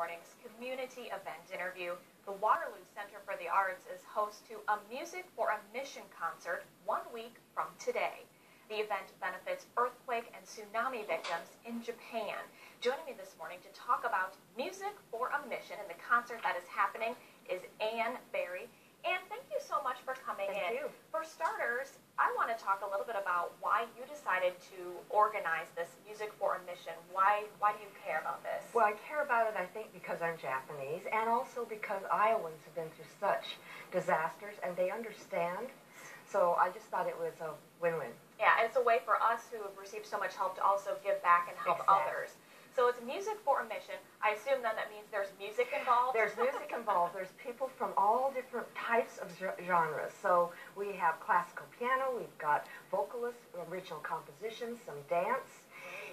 morning's community event interview. The Waterloo Center for the Arts is host to a Music for a Mission concert 1 week from today. The event benefits earthquake and tsunami victims in Japan. Joining me this morning to talk about Music for a Mission and the concert that is happening is Ann Berry. Ann, thank you so much for coming in. Thank you. For starters, I want to talk a little bit about why you decided to organize this Music for a Mission. Why do you care about this? Well, I care about it, I think, because I'm Japanese, and also because Iowans have been through such disasters, and they understand. So I just thought it was a win-win. Yeah, and it's a way for us who have received so much help to also give back and help others. So it's Music for a Mission. I assume then that means there's music involved? There's music involved. There's people from all different types of genres. So we have classical piano, we've got vocalists, original compositions, some dance.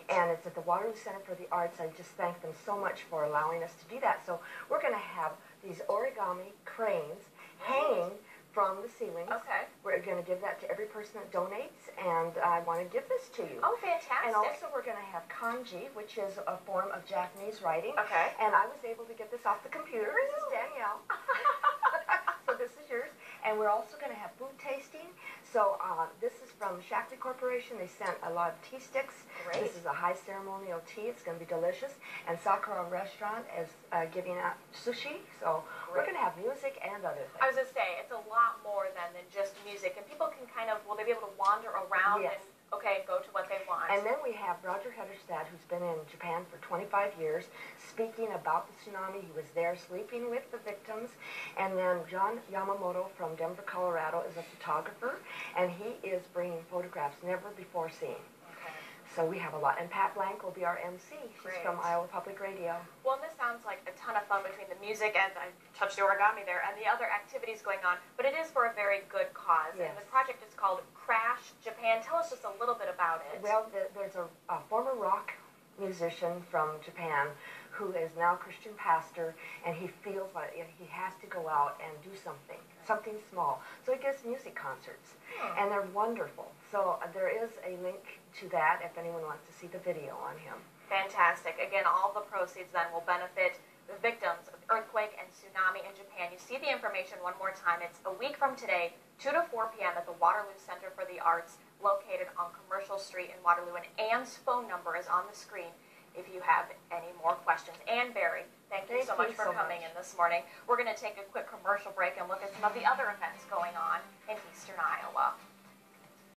And it's at the Waterloo Center for the Arts. I just thank them so much for allowing us to do that. So we're going to have these origami cranes hanging from the ceilings. Okay. We're going to give that to every person that donates, and I want to give this to you. Oh, fantastic. And also we're going to have kanji, which is a form of Japanese writing. Okay. And I was able to get this off the computer. This is Danielle. So this is yours. And we're also going to have food tasting. So this is from Shakti Corporation. They sent a lot of tea sticks. Great. This is a high ceremonial tea. It's going to be delicious. And Sakura Restaurant is giving out sushi. So we're going to have music and other things. I was going to say, it's a lot more than just music. And people can kind of, will they be able to wander around Yes. and, okay, go to what they want? And then we have Roger Hederstad, who's been in Japan for 25 years, speaking about the tsunami. He was there sleeping with the victims. And then John Yamamoto from Denver, Colorado, is a photographer, and he is bringing photographs never before seen. Okay. So we have a lot. And Pat Blank will be our MC. She's Great. from Iowa Public Radio. Well, this sounds like a ton of fun between the music, and I touched the origami there, and the other activities going on. But it is for a very good cause. Yes. And the project is called Crash Japan. Tell us just a little bit about it. Well, there's a former rock musician from Japan who is now a Christian pastor, and he feels like he has to go out and do something small. So he gives music concerts, and they're wonderful. So there is a link to that if anyone wants to see the video on him. Fantastic. Again, all the proceeds then will benefit the victims of earthquake and tsunami in Japan. You see the information one more time. It's a week from today, 2 to 4 p.m. at the Waterloo Center for the Arts, located on Commercial Street in Waterloo. And Ann's phone number is on the screen if you have any more questions. Ann Berry, thank you so much for coming in this morning. We're going to take a quick commercial break and look at some of the other events going on in Eastern Iowa.